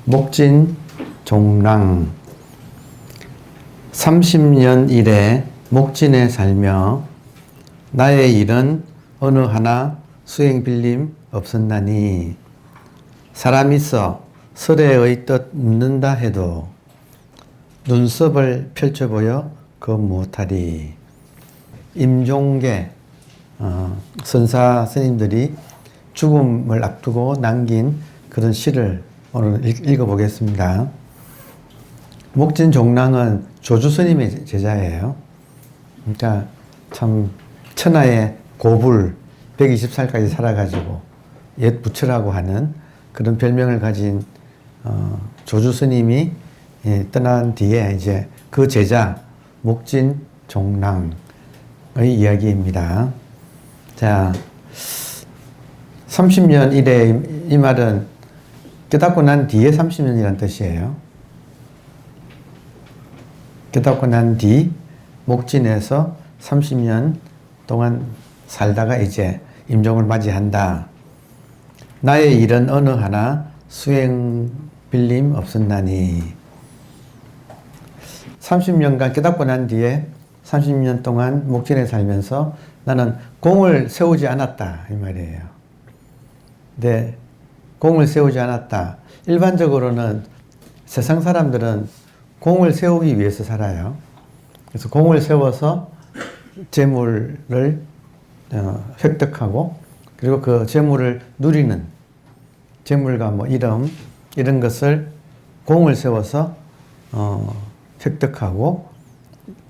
목진 종랑 30년 이래 목진에 살며 나의 일은 어느 하나 수행 빌림 없었나니 사람 있어 설에의 뜻 묻는다 해도 눈썹을 펼쳐보여 그 못하리. 임종계 선사 스님들이 죽음을 앞두고 남긴 그런 시를 오늘 읽어보겠습니다. 목진 종랑은 조주 스님의 제자예요. 그러니까 참 천하의 고불 120살까지 살아가지고 옛 부처라고 하는 그런 별명을 가진 조주 스님이 떠난 뒤에 이제 그 제자 목진 종랑의 이야기입니다. 자, 30년 이래 이 말은 깨닫고 난 뒤에 30년이라는 뜻이에요. 깨닫고 난 뒤 목진에서 30년 동안 살다가 이제 임종을 맞이한다. 나의 일은 어느 하나 수행 빌림 없었나니 30년간 깨닫고 난 뒤에 30년 동안 목진에 살면서 나는 공을 세우지 않았다 이 말이에요. 근데 공을 세우지 않았다. 일반적으로는 세상 사람들은 공을 세우기 위해서 살아요. 그래서 공을 세워서 재물을 획득하고 그리고 그 재물을 누리는 재물과 뭐 이름 이런 것을 공을 세워서 획득하고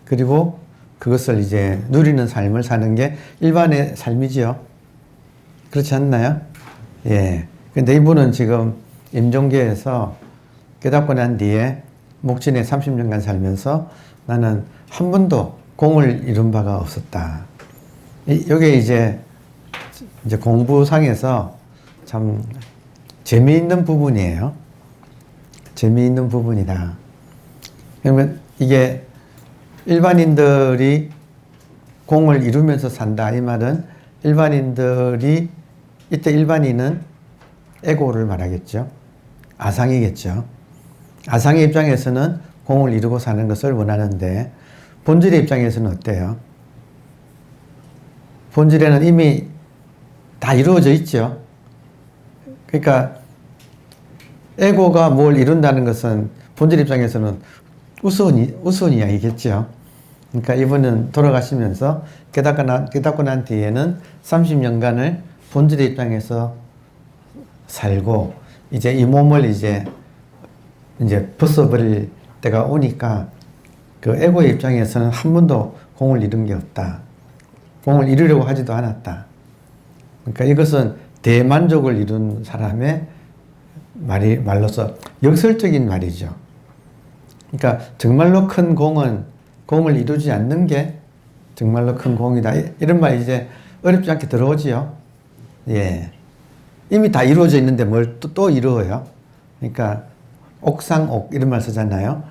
그리고 그것을 이제 누리는 삶을 사는 게 일반의 삶이지요. 그렇지 않나요? 예. 근데 이분은 지금 임종계에서 깨닫고 난 뒤에 목진에 30년간 살면서 나는 한 번도 공을 이룬 바가 없었다. 이게 이제 공부상에서 참 재미있는 부분이에요. 재미있는 부분이다. 그러면 이게 일반인들이 공을 이루면서 산다. 이 말은 일반인들이 이때 일반인은 에고를 말하겠죠. 아상이겠죠. 아상의 입장에서는 공을 이루고 사는 것을 원하는데 본질의 입장에서는 어때요? 본질에는 이미 다 이루어져 있죠. 그러니까 에고가 뭘 이룬다는 것은 본질 입장에서는 우스운 이야기겠죠. 그러니까 이분은 돌아가시면서 깨닫고 난 뒤에는 30년간을 본질의 입장에서 살고 이제 이 몸을 이제 벗어버릴 때가 오니까 그 에고의 입장에서는 한 번도 공을 이룬 게 없다. 공을 이루려고 하지도 않았다. 그러니까 이것은 대만족을 이룬 사람의 말로서 역설적인 말이죠. 그러니까 정말로 큰 공을 이루지 않는 게 정말로 큰 공이다. 이런 말 이제 어렵지 않게 들어오지요. 예. 이미 다 이루어져 있는데 뭘 또 이루어요. 그러니까 옥상옥 이런 말 쓰잖아요.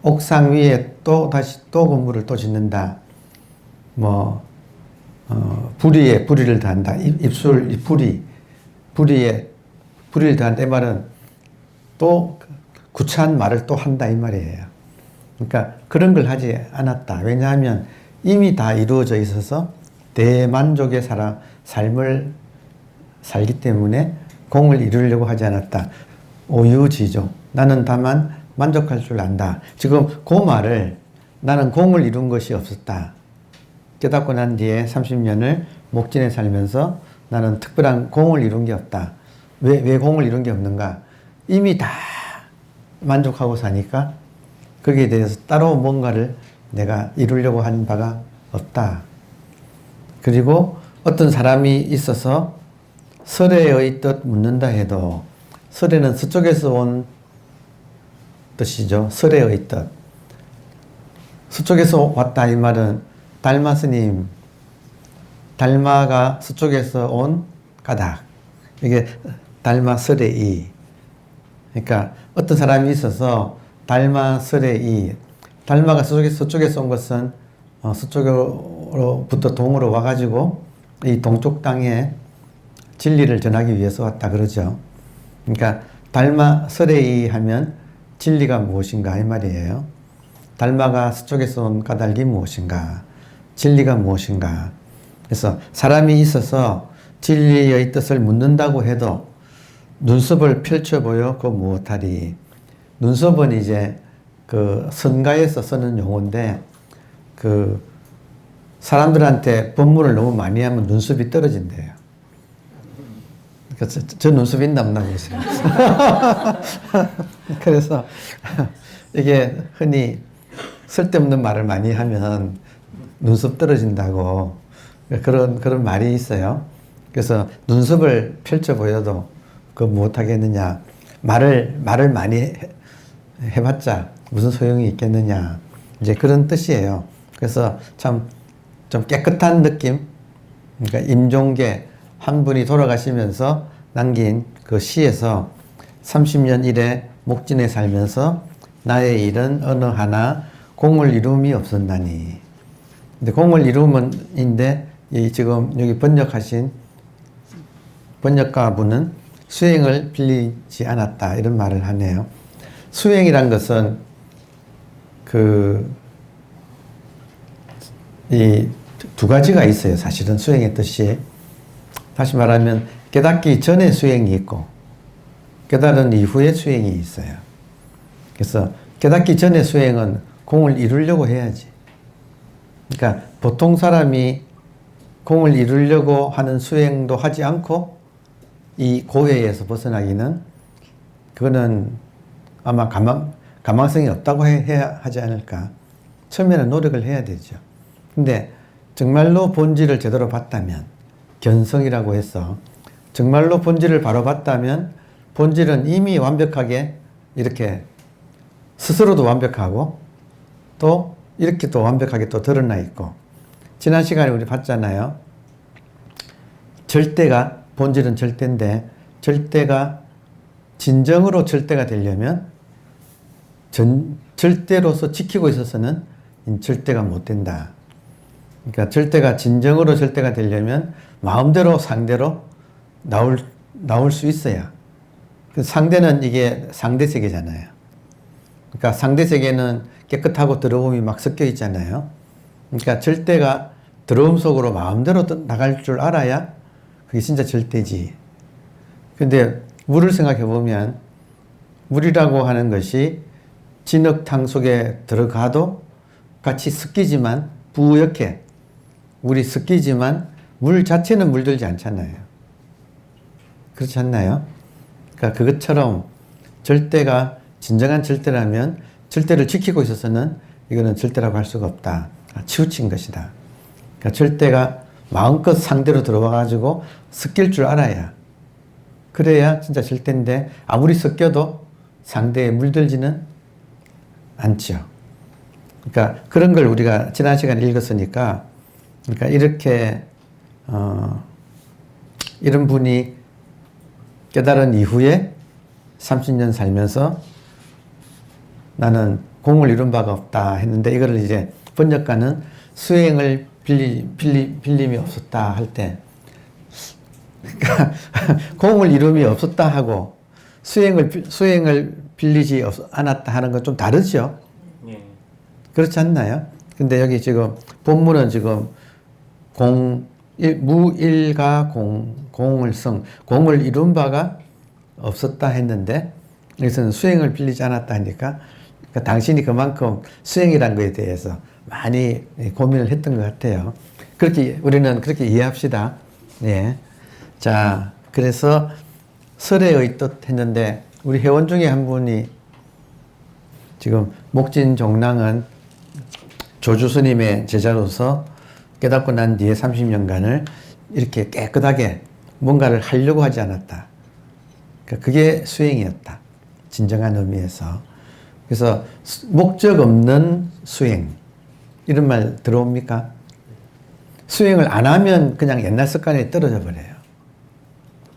옥상 위에 다시 건물을 또 짓는다. 부리에 부리를 더한다. 부리에 부리를 더한다. 이 말은 또 구차한 말을 또 한다 이 말이에요. 그러니까 그런 걸 하지 않았다. 왜냐하면 이미 다 이루어져 있어서 대만족의 삶을 살기 때문에 공을 이루려고 하지 않았다. 오유지족. 나는 다만 만족할 줄 안다. 지금 그 말을 나는 공을 이룬 것이 없었다. 깨닫고 난 뒤에 30년을 목진에 살면서 나는 특별한 공을 이룬 게 없다. 왜 공을 이룬 게 없는가? 이미 다 만족하고 사니까 거기에 대해서 따로 뭔가를 내가 이루려고 한 바가 없다. 그리고 어떤 사람이 있어서 설에의 뜻 묻는다 해도 설에는 서쪽에서 온 뜻이죠. 설에의 뜻. 서쪽에서 왔다 이 말은 달마 스님, 달마가 서쪽에서 온 까닭. 이게 달마 설의. 그러니까 어떤 사람이 있어서 달마 설의. 달마가 서쪽에서 온 것은 서쪽으로부터 동으로 와가지고 이 동쪽 땅에 진리를 전하기 위해서 왔다 그러죠. 그러니까 달마 설에이 하면 진리가 무엇인가 이 말이에요. 달마가 서쪽에서 온 까닭이 무엇인가, 진리가 무엇인가. 그래서 사람이 있어서 진리의 뜻을 묻는다고 해도 눈썹을 펼쳐보여 그 무엇하리. 눈썹은 이제 그 선가에서 쓰는 용어인데, 그 사람들한테 법문을 너무 많이 하면 눈썹이 떨어진대요. 그래서 저 눈썹 있나 없나 보세요. 그래서 이게 흔히 쓸데없는 말을 많이 하면 눈썹 떨어진다고 그런 말이 있어요. 그래서 눈썹을 펼쳐 보여도 그거 못하겠느냐. 말을 많이 해봤자 무슨 소용이 있겠느냐. 이제 그런 뜻이에요. 그래서 참 좀 깨끗한 느낌. 그러니까 임종계 한 분이 돌아가시면서 남긴 그 시에서 30년 이래 목진에 살면서 나의 일은 어느 하나 공을 이룸이 없었나니. 근데 공을 이룸은인데 이 지금 여기 번역하신 번역가 분은 수행을 빌리지 않았다 이런 말을 하네요. 수행이란 것은 이 두 가지가 있어요. 사실은 수행의 뜻이. 다시 말하면 깨닫기 전에 수행이 있고 깨달은 이후에 수행이 있어요. 그래서 깨닫기 전에 수행은 공을 이루려고 해야지. 그러니까 보통 사람이 공을 이루려고 하는 수행도 하지 않고 이 고회에서 벗어나기는 그거는 아마 가망성이 없다고 해야 하지 않을까. 처음에는 노력을 해야 되죠. 근데 정말로 본질을 제대로 봤다면, 견성이라고 해서 정말로 본질을 바로 봤다면 본질은 이미 완벽하게 이렇게 스스로도 완벽하고 또 이렇게 또 완벽하게 또 드러나 있고, 지난 시간에 우리 봤잖아요. 절대가, 본질은 절대인데 절대가 진정으로 절대가 되려면 절대로서 지키고 있어서는 절대가 못 된다. 그러니까 절대가 진정으로 절대가 되려면 마음대로 상대로 나올 수 있어야. 상대는 이게 상대 세계잖아요. 그러니까 상대 세계는 깨끗하고 더러움이 막 섞여 있잖아요. 그러니까 절대가 더러움 속으로 마음대로 나갈 줄 알아야 그게 진짜 절대지. 근데 물을 생각해 보면 물이라고 하는 것이 진흙탕 속에 들어가도 같이 섞이지만 부옇게 물이 섞이지만 물 자체는 물들지 않잖아요. 그렇지 않나요? 그러니까 그것처럼 절대가 진정한 절대라면 절대를 지키고 있어서는 이거는 절대라고 할 수가 없다. 치우친 것이다. 그러니까 절대가 마음껏 상대로 들어와 가지고 섞일 줄 알아야, 그래야 진짜 절대인데 아무리 섞여도 상대에 물들지는 않죠. 그러니까 그런 걸 우리가 지난 시간에 읽었으니까, 그러니까 이렇게 이런 분이 깨달은 이후에 30년 살면서 나는 공을 이룬 바가 없다 했는데, 이거를 이제 번역가는 수행을 빌림이 없었다 할 때, 그러니까 공을 이룸이 없었다 하고 수행을 빌리지 않았다 하는 건 좀 다르죠. 예. 그렇지 않나요? 근데 여기 지금 본문은 지금 무일가 공을 공을 이룬 바가 없었다 했는데, 여기서는 수행을 빌리지 않았다 하니까, 그러니까 당신이 그만큼 수행이란 것에 대해서 많이 고민을 했던 것 같아요. 그렇게 우리는 그렇게 이해합시다. 예. 자, 그래서 설의 뜻 했는데, 우리 회원 중에 한 분이 지금 목진 종랑은 조주 스님의 제자로서 깨닫고 난 뒤에 30년간을 이렇게 깨끗하게 뭔가를 하려고 하지 않았다. 그러니까 그게 수행이었다. 진정한 의미에서. 그래서 목적 없는 수행, 이런 말 들어옵니까? 수행을 안 하면 그냥 옛날 습관에 떨어져 버려요.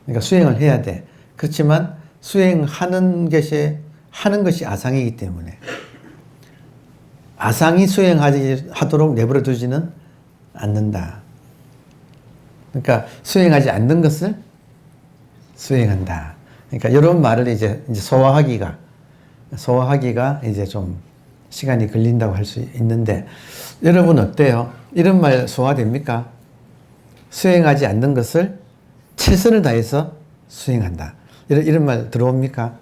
그러니까 수행을 해야 돼. 그렇지만 수행하는 것이 아상이기 때문에 아상이 수행하도록 내버려 두지는 않는다. 그러니까 수행하지 않는 것을 수행한다. 그러니까 이런 말을 이제 소화하기가 이제 좀 시간이 걸린다고 할 수 있는데, 여러분 어때요? 이런 말 소화됩니까? 수행하지 않는 것을 최선을 다해서 수행한다. 이런 말 들어옵니까?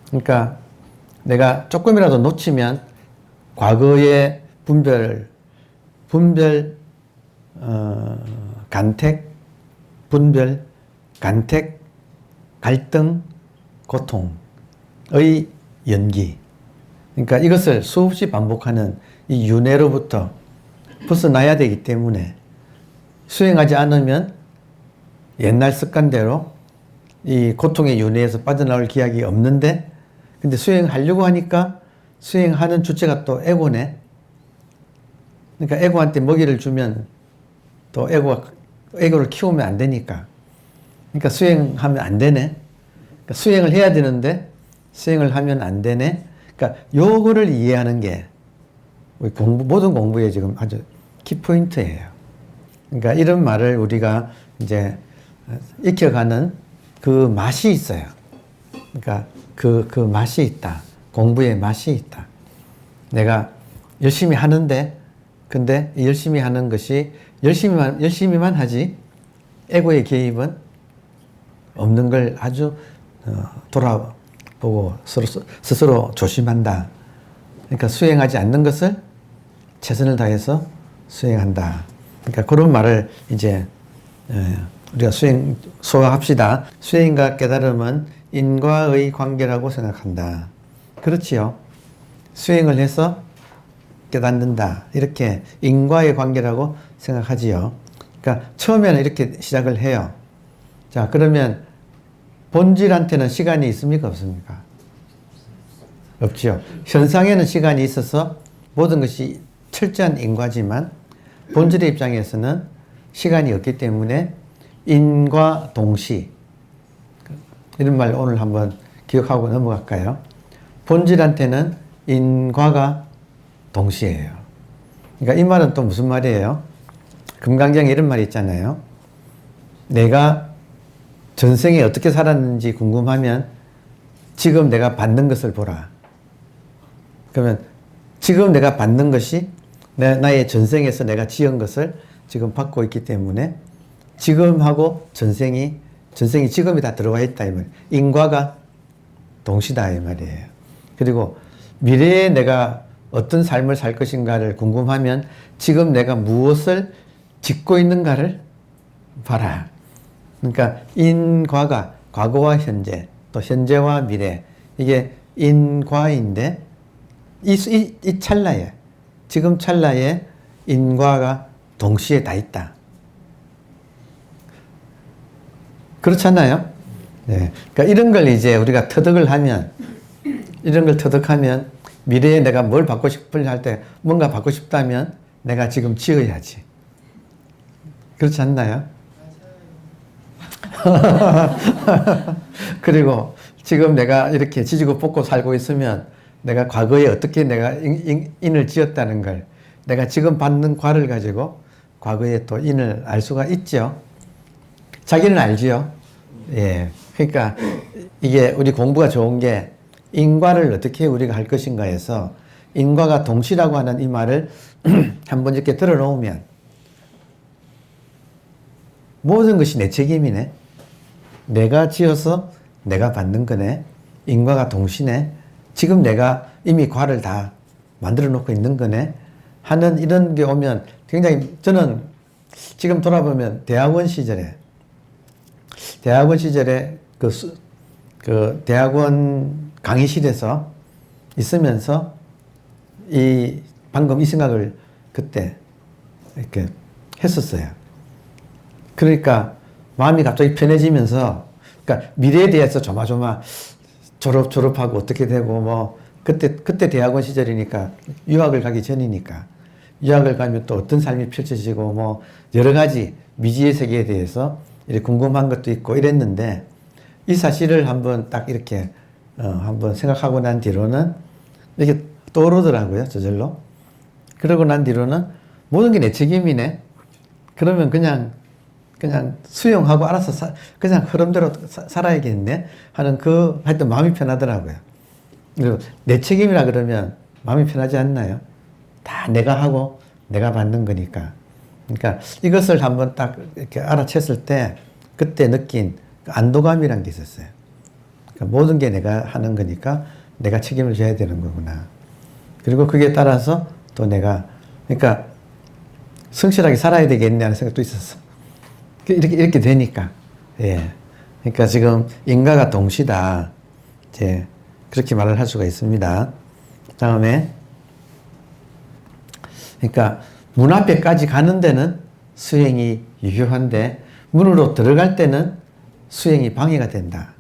그러니까 내가 조금이라도 놓치면 과거의 간택, 분별, 간택, 갈등, 고통의 연기. 그러니까 이것을 수없이 반복하는 이 윤회로부터 벗어나야 되기 때문에 수행하지 않으면 옛날 습관대로 이 고통의 윤회에서 빠져나올 기약이 없는데, 근데 수행하려고 하니까 수행하는 주체가 또 에고네. 그러니까 에고한테 먹이를 주면 또 에고를 키우면 안 되니까. 그러니까 수행하면 안 되네. 그러니까 수행을 해야 되는데 수행을 하면 안 되네. 그러니까 요거를 이해하는 게 우리 모든 공부의 지금 아주 키포인트예요. 그러니까 이런 말을 우리가 이제 익혀가는 그 맛이 있어요. 그러니까 그 맛이 있다. 공부의 맛이 있다. 내가 열심히 하는데, 근데 열심히 하는 것이 열심히만 하지 에고의 개입은 없는 걸 아주 돌아보고 스스로 조심한다. 그러니까 수행하지 않는 것을 최선을 다해서 수행한다. 그러니까 그런 말을 이제 우리가 소화합시다. 수행과 깨달음은 인과의 관계라고 생각한다. 그렇지요. 수행을 해서 깨닫는다. 이렇게 인과의 관계라고 생각하지요. 그러니까 처음에는 이렇게 시작을 해요. 자, 그러면 본질한테는 시간이 있습니까? 없습니까? 없지요. 현상에는 시간이 있어서 모든 것이 철저한 인과지만 본질의 입장에서는 시간이 없기 때문에 인과 동시, 이런 말 오늘 한번 기억하고 넘어갈까요? 본질한테는 인과가 동시예요. 그러니까 이 말은 또 무슨 말이에요? 금강경에 이런 말이 있잖아요. 내가 전생에 어떻게 살았는지 궁금하면 지금 내가 받는 것을 보라. 그러면 지금 내가 받는 것이 나의 전생에서 내가 지은 것을 지금 받고 있기 때문에 지금하고 전생이 지금이 다 들어와 있다 이 말. 인과가 동시다 이 말이에요. 그리고 미래에 내가 어떤 삶을 살 것인가를 궁금하면 지금 내가 무엇을 짓고 있는가를 봐라. 그러니까 인과가 과거와 현재, 또 현재와 미래, 이게 인과인데 이 찰나에, 지금 찰나에 인과가 동시에 다 있다. 그렇잖아요? 네. 그러니까 이런 걸 이제 우리가 이런 걸 터득하면 미래에 내가 뭘 받고 싶을 할 때 뭔가 받고 싶다면 내가 지금 지어야지. 그렇지 않나요? 그리고 지금 내가 이렇게 지지고 볶고 살고 있으면 내가 과거에 어떻게 내가 인을 지었다는 걸 내가 지금 받는 과를 가지고 과거에 또 인을 알 수가 있죠. 자기는 알지요. 예. 그러니까 이게 우리 공부가 좋은 게 인과를 어떻게 우리가 할 것인가 해서 인과가 동시라고 하는 이 말을 한번 이렇게 들어놓으면 모든 것이 내 책임이네. 내가 지어서 내가 받는 거네. 인과가 동시네. 지금 내가 이미 과를 다 만들어 놓고 있는 거네. 하는 이런 게 오면 굉장히 저는 지금 돌아보면 대학원 시절에 그 대학원 강의실에서 있으면서 방금 이 생각을 그때 이렇게 했었어요. 그러니까 마음이 갑자기 편해지면서, 그러니까 미래에 대해서 조마조마 졸업하고 어떻게 되고 뭐 그때 대학원 시절이니까 유학을 가기 전이니까 유학을 가면 또 어떤 삶이 펼쳐지고 뭐 여러 가지 미지의 세계에 대해서 이렇게 궁금한 것도 있고 이랬는데 이 사실을 한번 딱 이렇게 한번 생각하고 난 뒤로는 이렇게 떠오르더라고요. 저절로. 그러고 난 뒤로는 모든 게 내 책임이네. 그러면 그냥 그냥 수용하고 알아서 그냥 흐름대로 살아야겠네 하는 하여튼 마음이 편하더라고요. 그리고 내 책임이라 그러면 마음이 편하지 않나요? 다 내가 하고 내가 받는 거니까. 그러니까 이것을 한번 딱 이렇게 알아챘을 때 그때 느낀 안도감이란 게 있었어요. 그러니까 모든 게 내가 하는 거니까 내가 책임을 져야 되는 거구나. 그리고 그게 따라서 또 내가, 그러니까 성실하게 살아야 되겠네 하는 생각도 있었어. 이렇게 되니까. 예. 그러니까 지금 인과가 동시다. 이제 그렇게 말을 할 수가 있습니다. 다음에, 그러니까 문 앞에까지 가는 데는 수행이 유효한데 문으로 들어갈 때는 수행이 방해가 된다.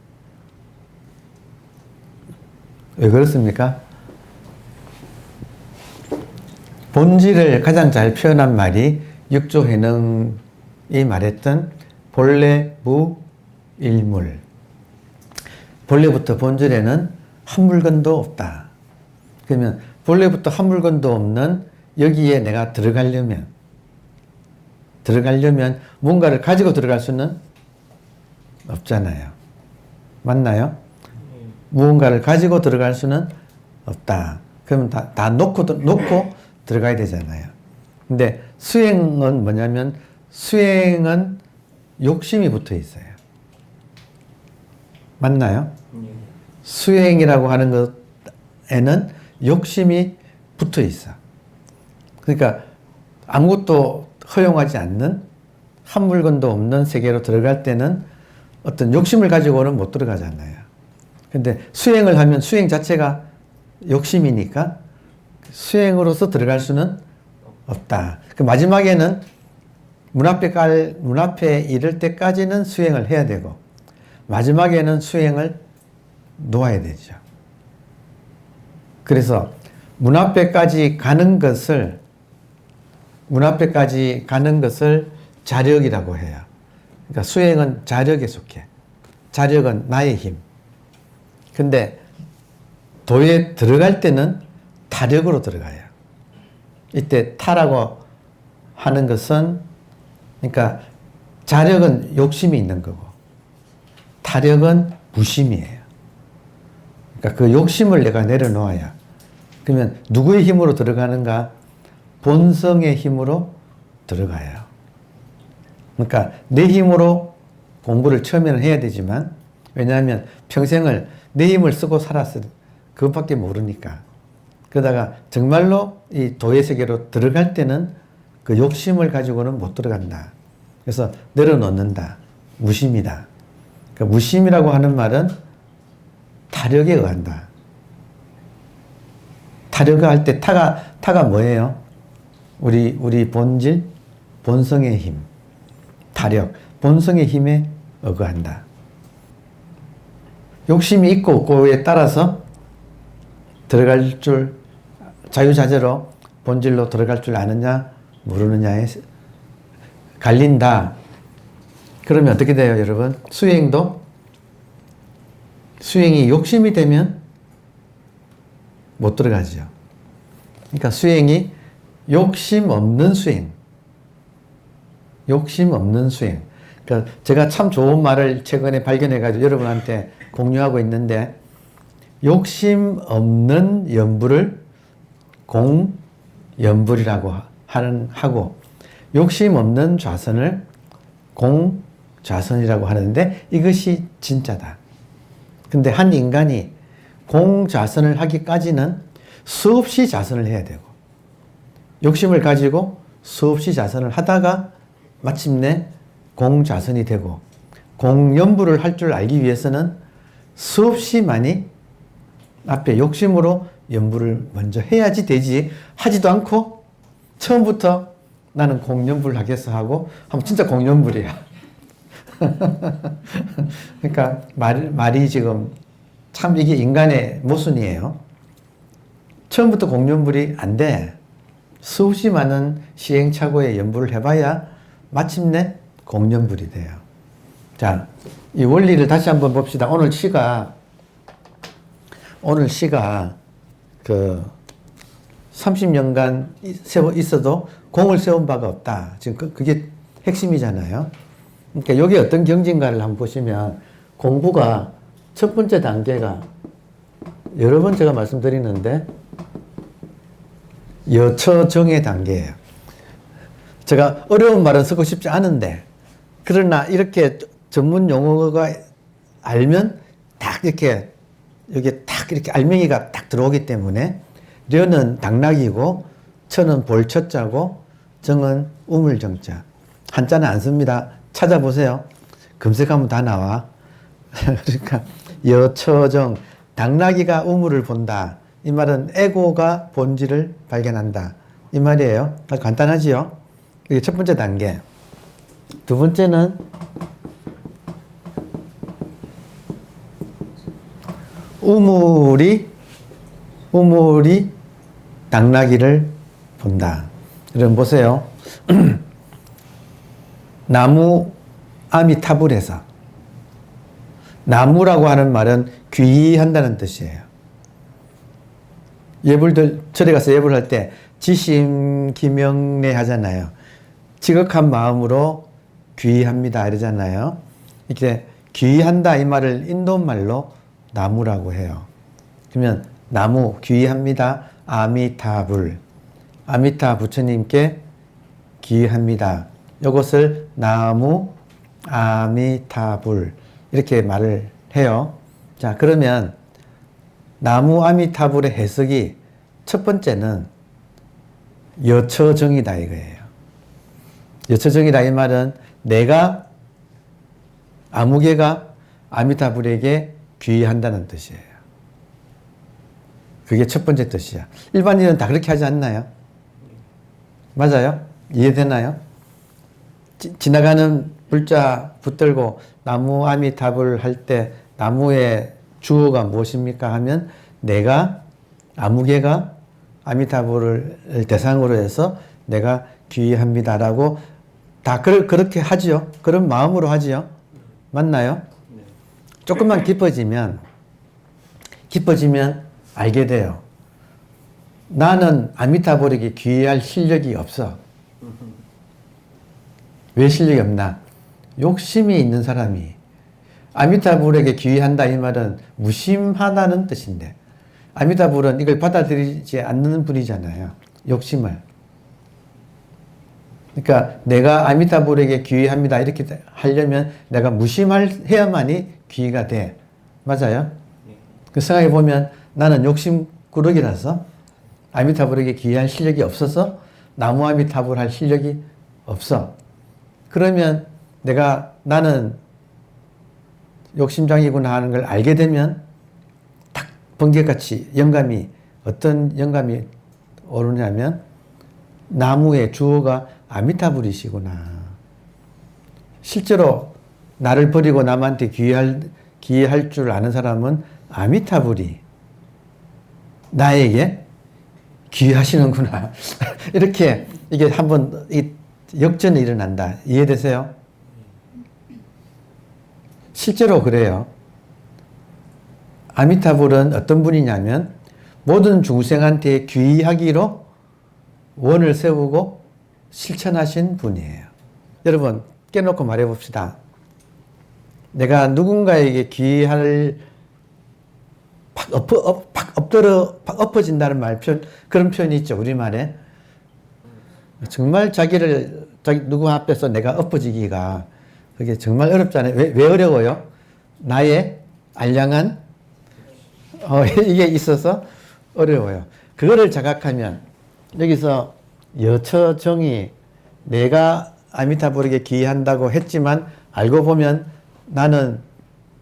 왜 그렇습니까? 본질을 가장 잘 표현한 말이 육조해능이 말했던 본래 무일물. 본래부터 본질에는 한 물건도 없다. 그러면 본래부터 한 물건도 없는 여기에 내가 들어가려면 뭔가를 가지고 들어갈 수는 없잖아요. 맞나요? 무언가를 가지고 들어갈 수는 없다. 그러면 다 놓고 들어가야 되잖아요. 근데 수행은 뭐냐면 수행은 욕심이 붙어 있어요. 맞나요? 수행이라고 하는 것에는 욕심이 붙어 있어. 그러니까 아무것도 허용하지 않는 한 물건도 없는 세계로 들어갈 때는 어떤 욕심을 가지고는 못 들어가잖아요. 근데 수행을 하면 수행 자체가 욕심이니까 수행으로서 들어갈 수는 없다. 그 마지막에는 문 앞에 이를 때까지는 수행을 해야 되고 마지막에는 수행을 놓아야 되죠. 그래서 문 앞에까지 가는 것을 자력이라고 해요. 그러니까 수행은 자력에 속해. 자력은 나의 힘. 근데 도에 들어갈 때는 타력으로 들어가요. 이때 타라고 하는 것은, 그러니까 자력은 욕심이 있는 거고 타력은 무심이에요. 그러니까 그 욕심을 내가 내려놓아야. 그러면 누구의 힘으로 들어가는가? 본성의 힘으로 들어가요. 그러니까 내 힘으로 공부를 처음에는 해야 되지만, 왜냐하면 평생을 내 힘을 쓰고 살았을 그것밖에 모르니까. 그러다가 정말로 이 도의 세계로 들어갈 때는 그 욕심을 가지고는 못 들어간다. 그래서 내려놓는다. 무심이다. 그러니까 무심이라고 하는 말은 타력에 의한다. 타력을 할 때 타가 뭐예요? 우리 본질, 본성의 힘, 타력, 본성의 힘에 의거한다. 욕심이 있고 없고에 따라서 들어갈 줄, 자유자재로 본질로 들어갈 줄 아느냐 모르느냐에 갈린다. 그러면 어떻게 돼요, 여러분? 수행이 욕심이 되면 못 들어가죠. 그러니까 수행이 욕심 없는 수행. 그러니까 제가 참 좋은 말을 최근에 발견해가지고 여러분한테 공유하고 있는데, 욕심 없는 연불을 공연불이라고 하고, 욕심 없는 좌선을 공좌선이라고 하는데, 이것이 진짜다. 근데 한 인간이 공좌선을 하기까지는 수없이 좌선을 해야 되고, 욕심을 가지고 수없이 좌선을 하다가 마침내 공좌선이 되고, 공연불을 할 줄 알기 위해서는 수없이 많이 앞에 욕심으로 연불을 먼저 해야지 되지, 하지도 않고 처음부터 나는 공연불 하겠어 하고 하면 진짜 공연불이야. 그러니까 말이 지금 참 이게 인간의 모순이에요. 처음부터 공연불이 안 돼. 수없이 많은 시행착오에 연불을 해봐야 마침내 공연불이 돼요. 자, 이 원리를 다시 한번 봅시다. 오늘 시가 그 30년간 있어도 공을 세운 바가 없다. 지금 그게 핵심이잖아요. 그러니까 여기 어떤 경지인가를 한번 보시면 공부가 첫 번째 단계가 여러 번 제가 말씀드리는데 여처정의 단계예요. 제가 어려운 말은 쓰고 싶지 않은데 그러나 이렇게 전문 용어가 알면 딱 이렇게 여기 딱 이렇게 알맹이가 딱 들어오기 때문에 려는 당락이고 처는 볼처자고 정은 우물정자. 한자는 안 씁니다. 찾아보세요. 검색하면 다 나와. 그러니까 여처정 당나귀가 우물을 본다. 이 말은 애고가 본질을 발견한다. 이 말이에요. 아주 간단하지요? 이게 첫 번째 단계. 두 번째는 우물이 당나귀를 본다. 여러분 보세요. 나무 아미타불에서 나무라고 하는 말은 귀의한다는 뜻이에요. 예불들 절에 가서 예불 할 때 지심기명례 하잖아요. 지극한 마음으로 귀의합니다 이러잖아요. 이렇게 귀의한다 이 말을 인도말로 나무라고 해요. 그러면 나무 귀의합니다. 아미타불. 아미타 부처님께 귀의합니다. 이것을 나무 아미타불 이렇게 말을 해요. 자, 그러면 나무 아미타불의 해석이 첫 번째는 여처정이다 이거예요. 여처정이다 이 말은 내가 아무개가 아미타불에게 귀의한다는 뜻이에요. 그게 첫 번째 뜻이야. 일반인은 다 그렇게 하지 않나요? 맞아요? 이해되나요? 지나가는 불자 붙들고 나무 아미타불 할 때 나무의 주어가 무엇입니까 하면 내가 아무개가 아미타불을 대상으로 해서 내가 귀의합니다라고 다 그렇게 하지요. 그런 마음으로 하지요. 맞나요? 조금만 깊어지면 알게 돼요. 나는 아미타불에게 귀의할 실력이 없어. 왜 실력이 없나? 욕심이 있는 사람이 아미타불에게 귀의한다 이 말은 무심하다는 뜻인데 아미타불은 이걸 받아들이지 않는 분이잖아요. 욕심을. 그러니까 내가 아미타불에게 귀의합니다 이렇게 하려면 내가 무심해야만이 귀의가 돼. 맞아요? 그 생각해 보면 나는 욕심꾸러기라서 아미타불에게 귀의할 실력이 없어서 나무 아미타불 할 실력이 없어. 그러면 나는 욕심장이구나 하는 걸 알게 되면 딱 번개같이 어떤 영감이 오르냐면 나무의 주어가 아미타불이시구나. 실제로 나를 버리고 남한테 귀의할 줄 아는 사람은 아미타불이 나에게 귀의하시는구나. 이렇게 이게 한번 역전이 일어난다. 이해되세요? 실제로 그래요. 아미타불은 어떤 분이냐면 모든 중생한테 귀의하기로 원을 세우고 실천하신 분이에요. 여러분 깨놓고 말해봅시다. 내가 누군가에게 귀의할 팍 엎어진다는 그런 표현이 있죠. 우리말에. 정말 누구 앞에서 내가 엎어지기가 그게 정말 어렵잖아요. 왜 어려워요? 나의 알량한 이게 있어서 어려워요. 그거를 자각하면 여기서 여처정이 내가 아미타불에게 귀의한다고 했지만 알고 보면 나는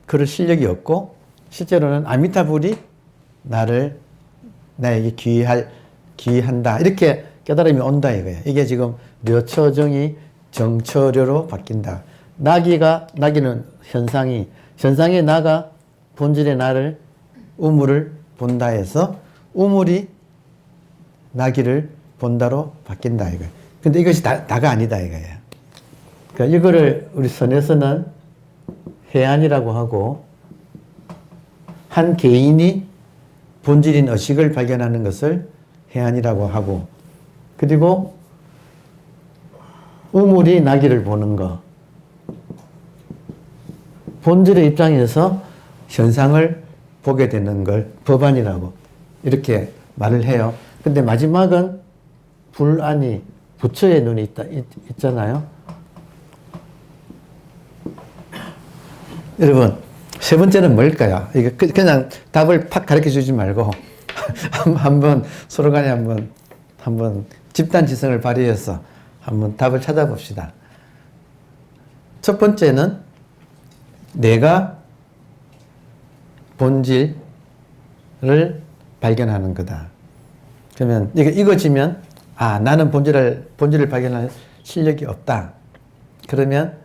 그럴 실력이 없고 실제로는 아미타불이 나에게 귀의한다 이렇게 깨달음이 온다 이거예요. 이게 지금 려처정이 정처려로 바뀐다. 나기는 현상의 나가 본질의 나를 우물을 본다 해서 우물이 나기를 본다로 바뀐다 이거예요. 근데 이것이 다가 아니다 이거예요. 그러니까 이거를 우리 선에서는 해안이라고 하고 한 개인이 본질인 의식을 발견하는 것을 해안이라고 하고 그리고 우물이 나기를 보는 거 본질의 입장에서 현상을 보게 되는 걸 법안이라고 이렇게 말을 해요. 근데 마지막은 불안이 부처의 눈이 있잖아요. 여러분, 세 번째는 뭘까요? 이거 그냥 답을 팍 가르쳐 주지 말고 한번 서로 간에 한번 집단지성을 발휘해서 한번 답을 찾아봅시다. 첫 번째는 내가 본질을 발견하는 거다. 그러면 이거지면 나는 본질을 발견할 실력이 없다. 그러면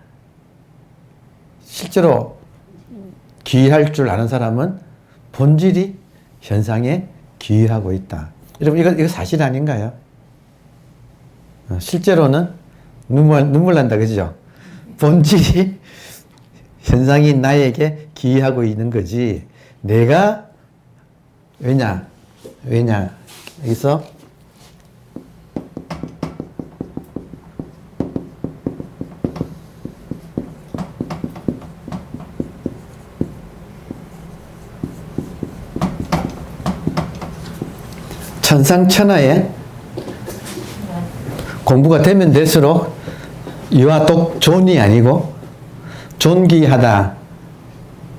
실제로 귀의할 줄 아는 사람은 본질이 현상에 귀의하고 있다. 여러분 이거 사실 아닌가요? 실제로는 눈물 난다, 그죠? 본질이 현상이 나에게 귀의하고 있는 거지. 내가 왜냐 여기서 천상천하에 공부가 되면 될수록 유아독존이 아니고 존귀하다.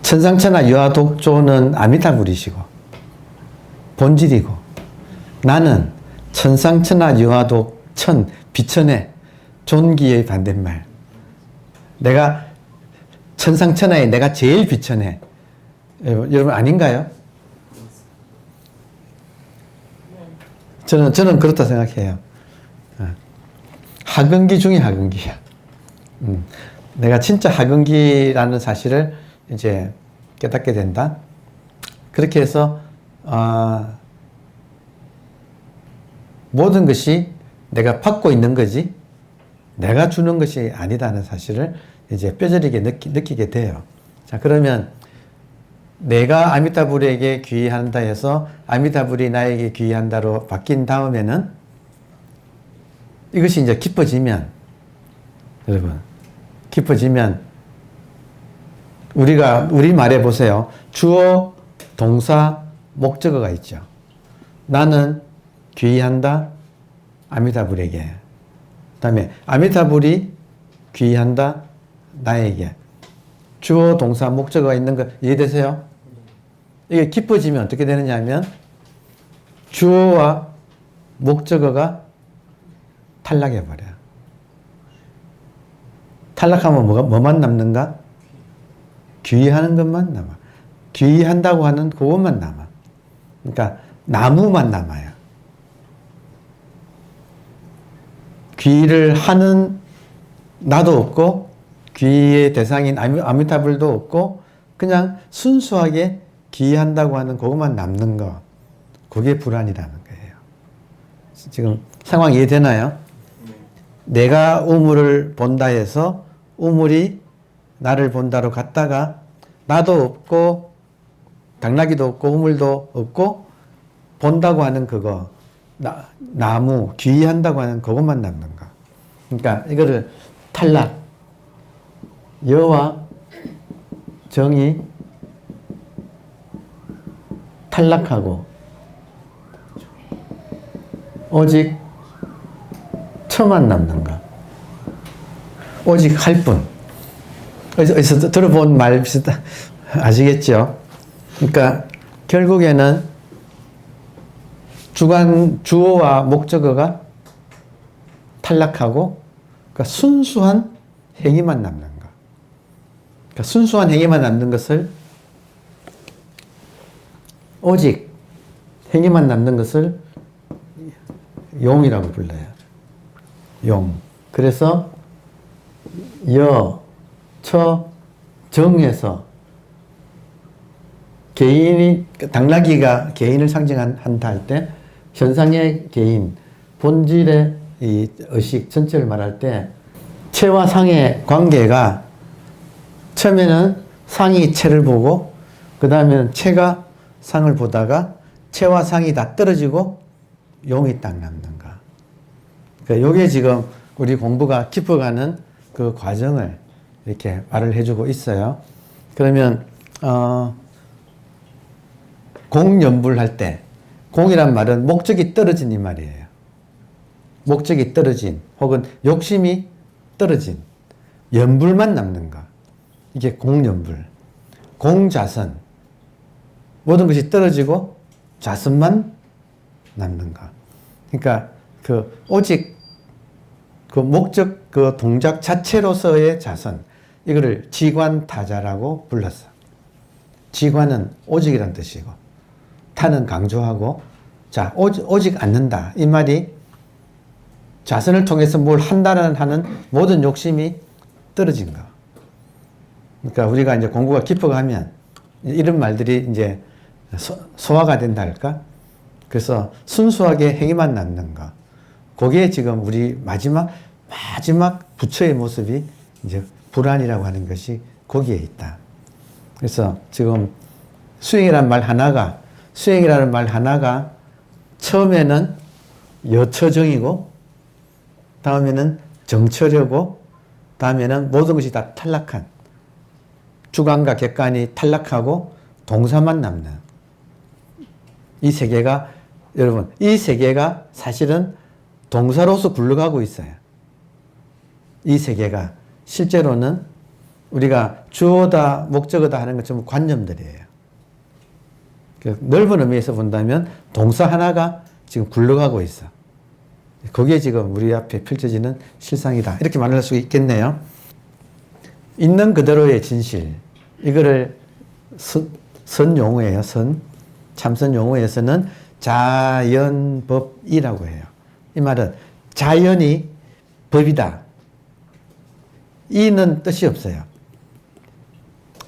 천상천하 유아독존은 아미타불이시고 본질이고, 나는 천상천하 유아독천 비천의 존귀의 반대말. 내가 천상천하에 내가 제일 비천해. 여러분 아닌가요? 저는 그렇다 생각해요. 하근기 중에 하근기야. 내가 진짜 하근기라는 사실을 이제 깨닫게 된다. 그렇게 해서 모든 것이 내가 받고 있는 거지 내가 주는 것이 아니다는 사실을 이제 뼈저리게 느끼게 돼요. 자, 그러면 내가 아미타불에게 귀의한다 해서 아미타불이 나에게 귀의한다로 바뀐 다음에는 이것이 이제 깊어지면, 여러분, 깊어지면 우리 말해 보세요. 주어, 동사, 목적어가 있죠. 나는 귀의한다 아미타불에게. 그 다음에 아미타불이 귀의한다 나에게. 주어, 동사, 목적어가 있는 거 이해되세요? 이게 깊어지면 어떻게 되느냐 하면 주어와 목적어가 탈락해버려요. 탈락하면 뭐만 남는가? 귀의하는 것만 남아. 귀의한다고 하는 그것만 남아. 그러니까 나무만 남아요. 귀의를 하는 나도 없고 귀의의 대상인 아미타불도 없고 그냥 순수하게 귀의한다고 하는 그것만 남는 거. 그게 불안이라는 거예요. 지금 상황 이해되나요? 내가 우물을 본다 해서 우물이 나를 본다로 갔다가 나도 없고 당나귀도 없고 우물도 없고 본다고 하는 그거, 나무, 귀의한다고 하는 그것만 남는 거. 그러니까 이거를 탈락, 여와 정이 탈락하고 오직 처만 남는 거. 오직 할 뿐. 어디서 들어본 말 비슷한, 아시겠죠? 그러니까 결국에는 주어와 목적어가 탈락하고 그러니까 순수한 행위만 남는 거. 그러니까 순수한 행위만 남는 것을 오직 행위만 남는 것을 용이라고 불러요. 용. 그래서 여, 처, 정에서 개인이, 당나귀가 개인을 상징한다 할 때 현상의 개인, 본질의 이 의식 전체를 말할 때 체와 상의 관계가 처음에는 상이 체를 보고 그 다음에는 체가 상을 보다가 체와 상이 다 떨어지고 용이 딱 남는가. 그러니까 요게 지금 우리 공부가 깊어가는 그 과정을 이렇게 말을 해주고 있어요. 그러면 공연불할 때 공이란 말은 목적이 떨어진 이 말이에요. 목적이 떨어진 혹은 욕심이 떨어진 연불만 남는 것. 이게 공연불. 공자선. 모든 것이 떨어지고 자선만 남는 것. 그러니까 오직 목적 동작 자체로서의 자선. 이거를 지관타자라고 불렀어. 지관은 오직이란 뜻이고 타는 강조하고 자 오직 않는다. 이 말이 자선을 통해서 뭘 한다는 하는 모든 욕심이 떨어진 거. 그러니까 우리가 이제 공부가 깊어가면 이런 말들이 이제 소화가 된다 할까? 그래서 순수하게 행위만 남는 거. 그게 지금 우리 마지막 부처의 모습이 이제 불안이라고 하는 것이 거기에 있다. 그래서 지금 수행이라는 말 하나가 처음에는 여처정이고 다음에는 정처려고 다음에는 모든 것이 다 탈락한 주관과 객관이 탈락하고 동사만 남는 이 세계가 여러분 이 세계가 사실은 동사로서 굴러가고 있어요. 이 세계가 실제로는 우리가 주어다 목적어다 하는 것처럼 관념들이에요. 넓은 의미에서 본다면 동사 하나가 지금 굴러가고 있어. 거기에 지금 우리 앞에 펼쳐지는 실상이다. 이렇게 말할 수 있겠네요. 있는 그대로의 진실. 이거를 선 용어예요. 참선 용어에서는 자연법이라고 해요. 이 말은 자연이 법이다. 이는 뜻이 없어요.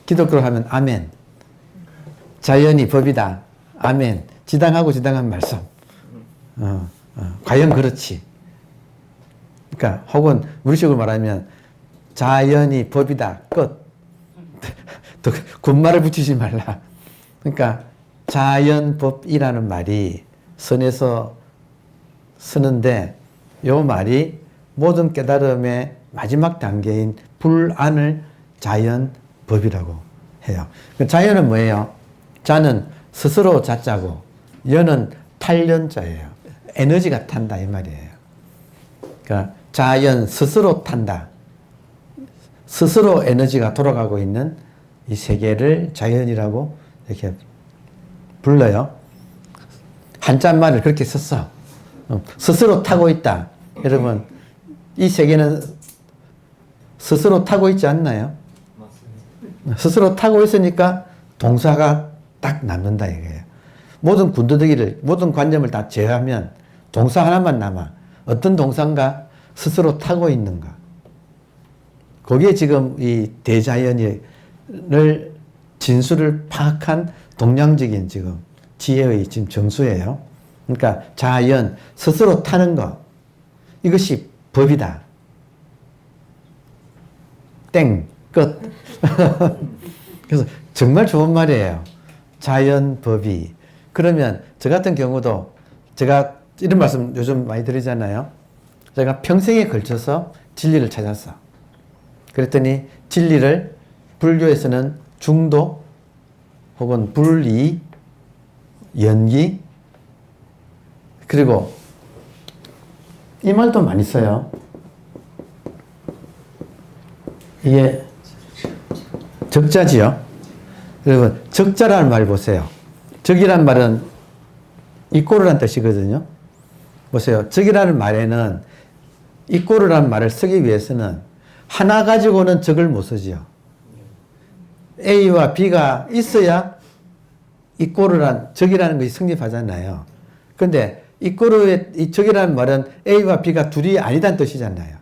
기독교로 하면 아멘. 자연이 법이다. 아멘. 지당하고 지당한 말씀. 과연 그렇지. 그러니까 혹은 우리식으로 말하면 자연이 법이다. 끝. 또 군말을 붙이지 말라. 그러니까 자연법이라는 말이 선에서 쓰는데 이 말이 모든 깨달음의 마지막 단계인 불안을 자연법이라고 해요. 자연은 뭐예요? 자는 스스로 자자고 연은 탄련자예요. 에너지가 탄다 이 말이에요. 그러니까 자연 스스로 탄다. 스스로 에너지가 돌아가고 있는 이 세계를 자연이라고 이렇게 불러요. 한자말을 그렇게 썼어. 스스로 타고 있다. 여러분 이 세계는 스스로 타고 있지 않나요? 맞습니다. 스스로 타고 있으니까 동사가 딱 남는다 이거예요. 모든 군더더기를 모든 관념을 다 제외하면 동사 하나만 남아. 어떤 동사인가? 스스로 타고 있는가. 거기에 지금 이 대자연을 진수를 파악한 동량적인 지금 지혜의 지금 정수예요. 그러니까 자연, 스스로 타는 것. 이것이 법이다. 땡, 끝. 그래서 정말 좋은 말이에요. 자연법이. 그러면 저 같은 경우도 제가 이런 말씀 요즘 많이 드리잖아요. 제가 평생에 걸쳐서 진리를 찾았어. 그랬더니 진리를 불교에서는 중도 혹은 불이, 연기 그리고 이 말도 많이 써요. 이게 적자지요. 여러분 적자라는 말 보세요. 적이란 말은 이꼬르란 뜻이거든요. 보세요. 적이라는 말에는 이꼬르란 말을 쓰기 위해서는 하나 가지고는 적을 못 쓰지요. A와 B가 있어야 이꼬르란 적이라는 것이 성립하잖아요. 근데 이꼬르의 이 적이라는 말은 A와 B가 둘이 아니다는 뜻이잖아요.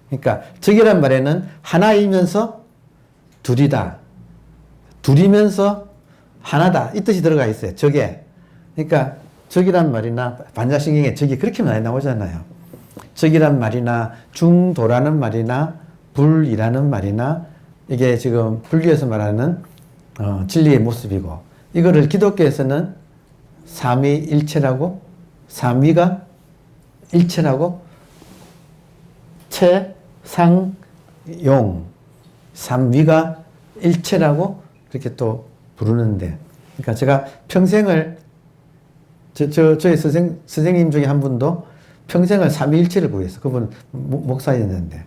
그러니까 적이란 말에는 하나이면서 둘이다. 둘이면서 하나다. 이 뜻이 들어가 있어요. 적에. 그러니까 적이란 말이나 반자신경에 적이 그렇게 많이 나오잖아요. 적이란 말이나 중도라는 말이나 불이라는 말이나 이게 지금 불교에서 말하는 진리의 모습이고 이거를 기독교에서는 삼위일체라고 삼위가 일체라고 채, 상, 용 삼위가 일체라고 그렇게 또 부르는데, 그러니까 제가 평생을 저희 선생님 중에 한 분도 평생을 삼위일체를 구했어. 그분 목사였는데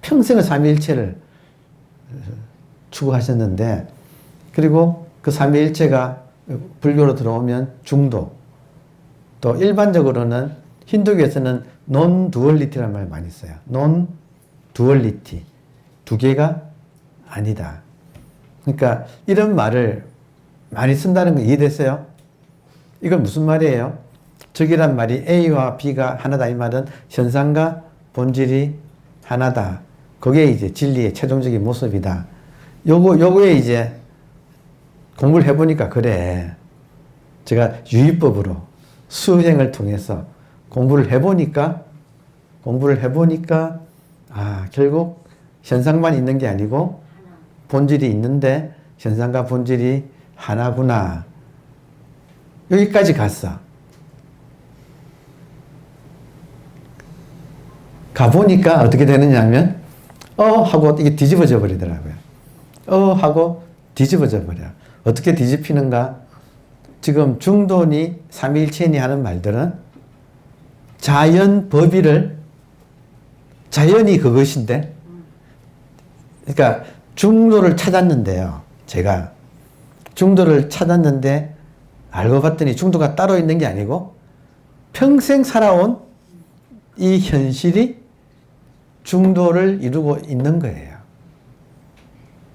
평생을 삼위일체를 추구하셨는데, 그리고 그 삼위일체가 불교로 들어오면 중도, 또 일반적으로는 힌두교에서는 논두얼리티라는 말을 많이 써요. 논두얼리티, 두 개가 아니다. 그러니까 이런 말을 많이 쓴다는 거 이해됐어요? 이건 무슨 말이에요? 적이란 말이 A와 B가 하나다, 이 말은 현상과 본질이 하나다. 그게 이제 진리의 최종적인 모습이다. 요거에 이제 공부를 해보니까 그래. 제가 유의법으로 수행을 통해서 공부를 해보니까, 결국 현상만 있는 게 아니고 본질이 있는데 현상과 본질이 하나구나. 여기까지 갔어. 가보니까 어떻게 되느냐 하면, 하고 이게 뒤집어져 버리더라고요. 하고 뒤집어져 버려. 어떻게 뒤집히는가? 지금 중도니 삼위일체니 하는 말들은 자연 법의를, 자연이 그것인데, 그러니까 중도를 찾았는데요. 제가 중도를 찾았는데 알고 봤더니 중도가 따로 있는 게 아니고 평생 살아온 이 현실이 중도를 이루고 있는 거예요.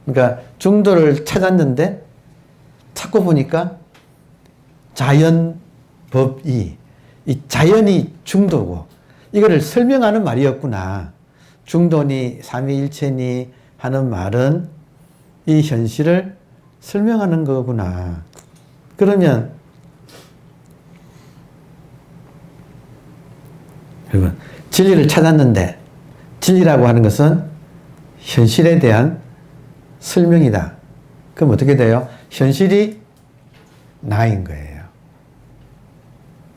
그러니까 중도를 찾았는데 찾고 보니까 자연법이, 이 자연이 중도고, 이거를 설명하는 말이었구나. 중도니 삼위일체니 하는 말은 이 현실을 설명하는 거구나. 그러면 여러분, 진리를 찾았는데, 진리라고 하는 것은 현실에 대한 설명이다. 그럼 어떻게 돼요? 현실이 나인 거예요.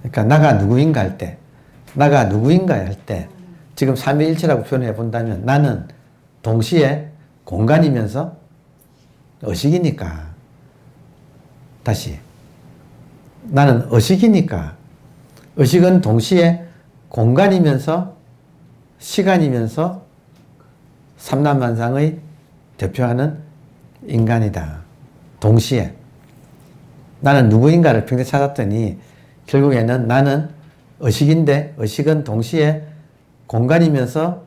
그러니까 나가 누구인가 할 때, 지금 삼위일체라고 표현해 본다면 나는 동시에 공간이면서 의식이니까, 다시 나는 의식이니까, 의식은 동시에 공간이면서 시간이면서 삼라만상의 대표하는 인간이다. 동시에 나는 누구인가를 평생 찾았더니 결국에는 나는 의식인데, 의식은 동시에 공간이면서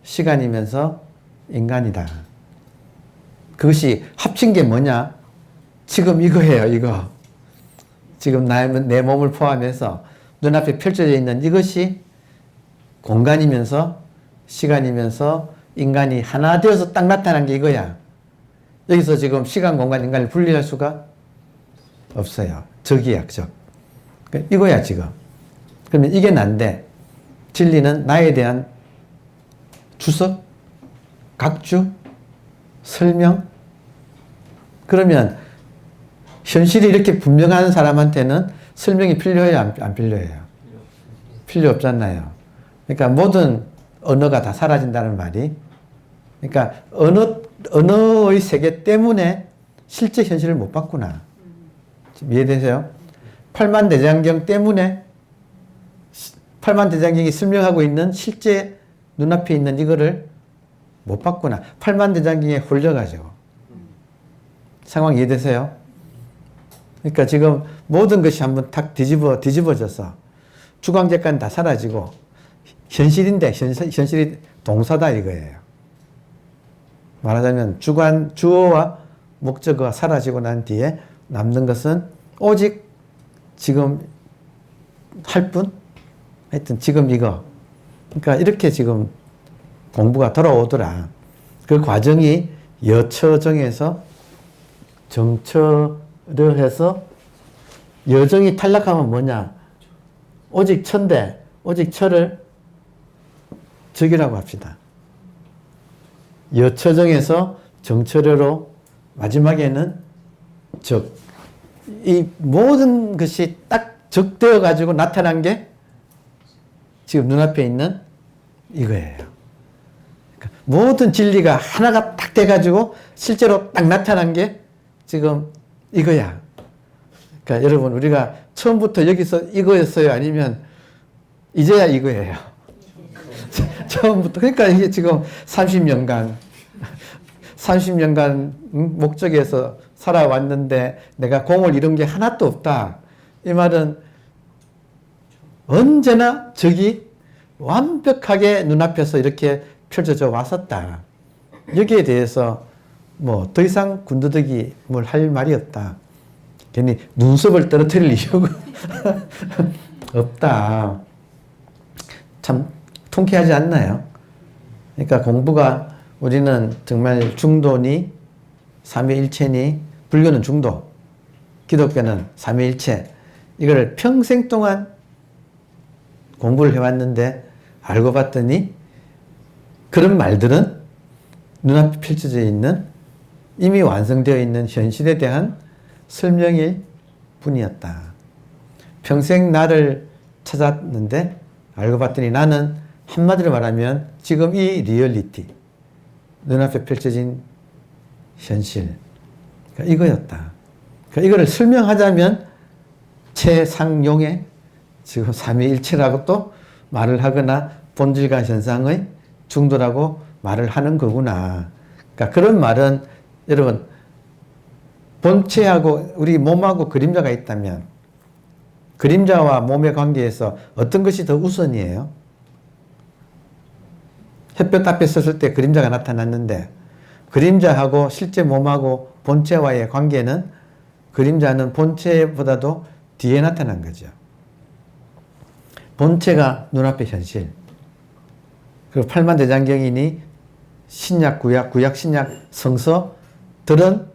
시간이면서 인간이다. 그것이 합친 게 뭐냐? 지금 이거예요, 이거. 지금 내 몸을 포함해서 눈앞에 펼쳐져 있는 이것이 공간이면서 시간이면서 인간이 하나 되어서 딱 나타난 게 이거야. 여기서 지금 시간, 공간, 인간을 분리할 수가 없어요. 적이야, 적. 이거야, 지금. 그러면 이게 난데, 진리는 나에 대한 주석, 각주, 설명. 그러면 현실이 이렇게 분명한 사람한테는 설명이 필요해요, 안 필요해요? 필요 없잖아요. 그러니까 모든 언어가 다 사라진다는 말이, 그러니까 언어의 세계 때문에 실제 현실을 못 봤구나. 이해되세요? 팔만대장경 때문에 팔만대장경이 설명하고 있는 실제 눈앞에 있는 이거를 못 봤구나. 팔만대장경에 홀려가지고. 상황 이해되세요? 그러니까 지금 모든 것이 한번 탁 뒤집어져서 주광객관 다 사라지고 현실인데 현실이 동사다 이거예요. 말하자면 주어와 목적어가 사라지고 난 뒤에 남는 것은 오직 지금 할 뿐? 하여튼 지금 이거. 그러니까 이렇게 지금 공부가 돌아오더라. 그 과정이 여처정에서 정처를 해서, 여정이 탈락하면 뭐냐? 오직 천대, 오직 처를 적이라고 합시다. 여처정에서 정처례로 마지막에는 적. 이 모든 것이 딱 적되어 가지고 나타난 게 지금 눈앞에 있는 이거예요. 모든 진리가 하나가 딱 돼가지고 실제로 딱 나타난 게 지금 이거야. 그러니까 여러분, 우리가 처음부터 여기서 이거였어요? 아니면 이제야 이거예요? 처음부터. 그러니까 이게 지금 30년간 목적에서 살아왔는데 내가 공을 이룬 게 하나도 없다. 이 말은 언제나 적이 완벽하게 눈앞에서 이렇게 펼쳐져 왔었다. 여기에 대해서 뭐 더 이상 군더더기 뭘 할 말이 없다. 괜히 눈썹을 떨어뜨릴 이유가 없다. 참 통쾌하지 않나요? 그러니까 공부가 우리는 정말 중도니 삼위일체니, 불교는 중도, 기독교는 삼위일체, 이걸 평생 동안 공부를 해왔는데 알고 봤더니 그런 말들은 눈앞에 펼쳐져 있는 이미 완성되어 있는 현실에 대한 설명일 뿐이었다. 평생 나를 찾았는데 알고 봤더니 나는 한마디로 말하면 지금 이 리얼리티, 눈앞에 펼쳐진 현실, 그러니까 이거였다. 그러니까 이거를 설명하자면 최상용의 지금 삼위일체라고 또 말을 하거나 본질과 현상의 중도라고 말을 하는 거구나. 그러니까 그런 말은 여러분, 본체하고 우리 몸하고 그림자가 있다면 그림자와 몸의 관계에서 어떤 것이 더 우선이에요? 햇볕 앞에 섰을 때 그림자가 나타났는데 그림자하고 실제 몸하고 본체와의 관계는 그림자는 본체보다도 뒤에 나타난 거죠. 본체가 눈앞의 현실. 그리고 팔만대장경이니 신약, 구약, 구약, 신약, 성서들은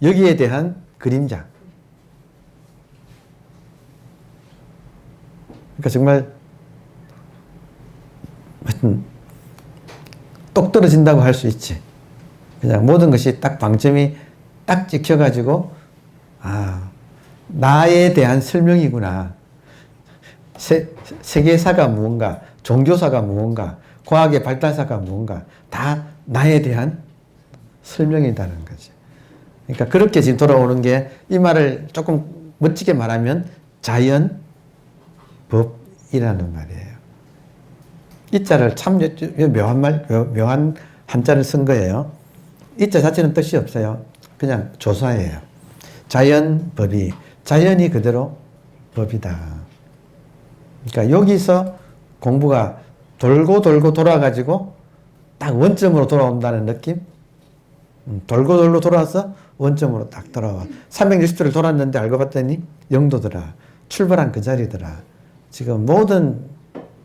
여기에 대한 그림자. 그러니까 정말 똑 떨어진다고 할 수 있지. 그냥 모든 것이 딱 방점이 딱 찍혀가지고 나에 대한 설명이구나. 세계사가 무언가, 종교사가 무언가, 과학의 발달사가 무언가, 다 나에 대한 설명이라는 거지. 그러니까 그렇게 지금 돌아오는 게, 이 말을 조금 멋지게 말하면 자연법이라는 말이에요. 이 자를 참 묘한 한자를 쓴 거예요. 이 자 자체는 뜻이 없어요. 그냥 조사예요. 자연법이, 자연이 그대로 법이다. 그러니까 여기서 공부가 돌고 돌아가지고 딱 원점으로 돌아온다는 느낌? 돌고 돌아와서 원점으로 딱 돌아와. 360도를 돌았는데 알고 봤더니 영도더라. 출발한 그 자리더라. 지금 모든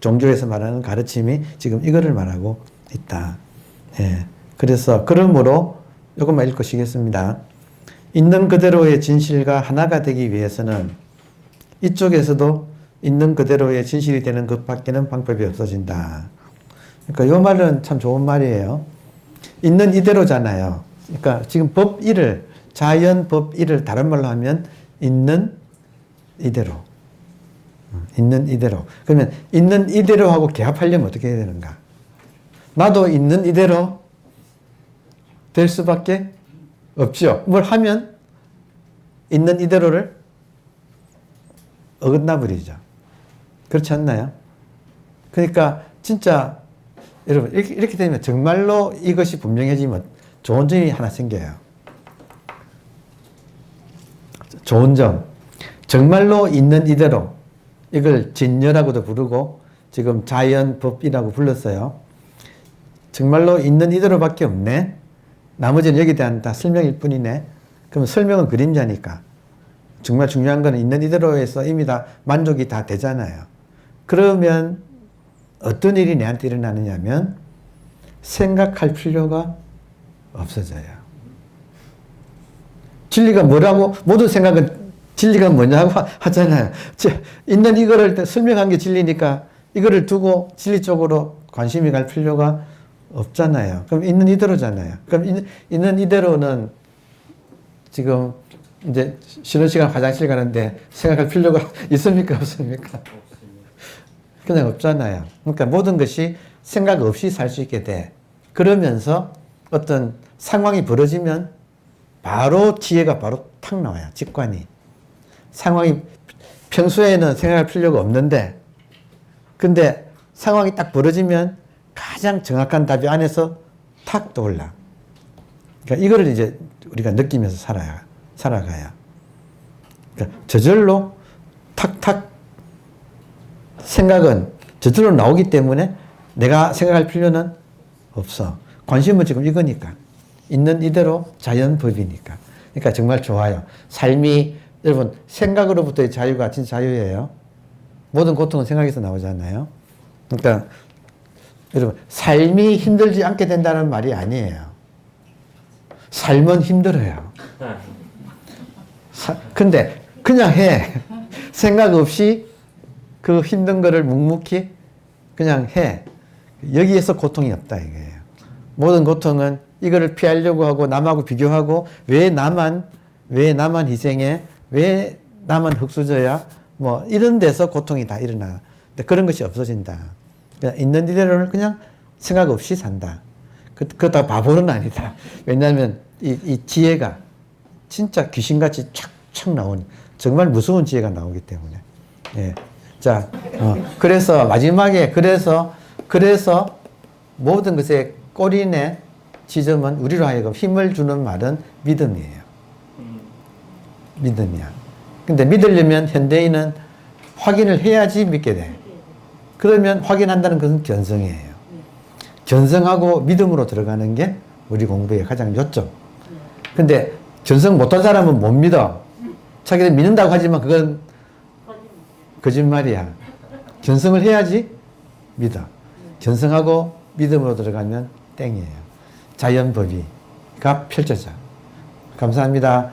종교에서 말하는 가르침이 지금 이거를 말하고 있다. 예. 그래서 그러므로 이것만 읽고 쉬겠습니다. 있는 그대로의 진실과 하나가 되기 위해서는 이쪽에서도 있는 그대로의 진실이 되는 것밖에는 방법이 없어진다. 그러니까 이 말은 참 좋은 말이에요. 있는 이대로잖아요. 그러니까 지금 법 1을, 자연 법 1을 다른 말로 하면 있는 이대로. 있는 이대로. 그러면 있는 이대로하고 개합하려면 어떻게 해야 되는가? 나도 있는 이대로 될 수밖에 없죠. 뭘 하면 있는 이대로를 어긋나 버리죠. 그렇지 않나요? 그러니까 진짜 여러분 이렇게 되면 정말로 이것이 분명해지면 좋은 점이 하나 생겨요. 좋은 점. 정말로 있는 이대로, 이걸 진여라고도 부르고 지금 자연법이라고 불렀어요. 정말로 있는 이대로밖에 없네. 나머지는 여기에 대한 다 설명일 뿐이네. 그럼 설명은 그림자니까. 정말 중요한 거는 있는 이대로에서 이미 다 만족이 다 되잖아요. 그러면 어떤 일이 내한테 일어나느냐면 생각할 필요가 없어져요. 진리가 뭐라고, 모든 생각은 진리가 뭐냐고 하잖아요. 있는 이거를 설명한 게 진리니까 이거를 두고 진리 쪽으로 관심이 갈 필요가 없잖아요. 그럼 있는 이대로잖아요. 그럼 있는 이대로는 지금 이제 쉬는 시간 화장실 가는데 생각할 필요가 있습니까? 없습니까? 그냥 없잖아요. 그러니까 모든 것이 생각 없이 살 수 있게 돼. 그러면서 어떤 상황이 벌어지면 바로 지혜가 바로 탁 나와요. 직관이. 상황이 평소에는 생각할 필요가 없는데 근데 상황이 딱 벌어지면 가장 정확한 답이 안에서 탁 떠올라. 그러니까 이거를 이제 우리가 느끼면서 살아가야. 그러니까 저절로 탁탁 생각은 저절로 나오기 때문에 내가 생각할 필요는 없어. 관심은 지금 이거니까. 있는 이대로 자연법이니까. 그러니까 정말 좋아요. 삶이 여러분 생각으로부터의 자유가 진짜 자유예요. 모든 고통은 생각에서 나오잖아요. 그러니까 여러분 삶이 힘들지 않게 된다는 말이 아니에요. 삶은 힘들어요. 근데 그냥 해. 생각 없이 그 힘든 거를 묵묵히 그냥 해. 여기에서 고통이 없다 이거예요. 모든 고통은 이거를 피하려고 하고 남하고 비교하고 왜 나만 희생해? 왜 나만 흙수저야? 뭐 이런 데서 고통이 다 일어나. 근데 그런 것이 없어진다. 그냥 있는 이대로를 그냥 생각 없이 산다. 그렇다고 바보는 아니다. 왜냐하면 이 지혜가 진짜 귀신같이 착착 나오는 정말 무서운 지혜가 나오기 때문에. 예. 자, 그래서 마지막에 그래서 모든 것의 꼬리내 지점은 우리로 하여금 힘을 주는 말은 믿음이에요. 믿음이야. 근데 믿으려면 현대인은 확인을 해야지 믿게 돼. 그러면 확인한다는 것은 견성이에요. 견성하고 믿음으로 들어가는 게 우리 공부의 가장 요점. 근데 견성 못한 사람은 못 믿어. 자기들 믿는다고 하지만 그건 거짓말이야. 견성을 해야지 믿어. 견성하고 믿음으로 들어가면 땡이에요. 자연법이가 펼쳐져. 감사합니다.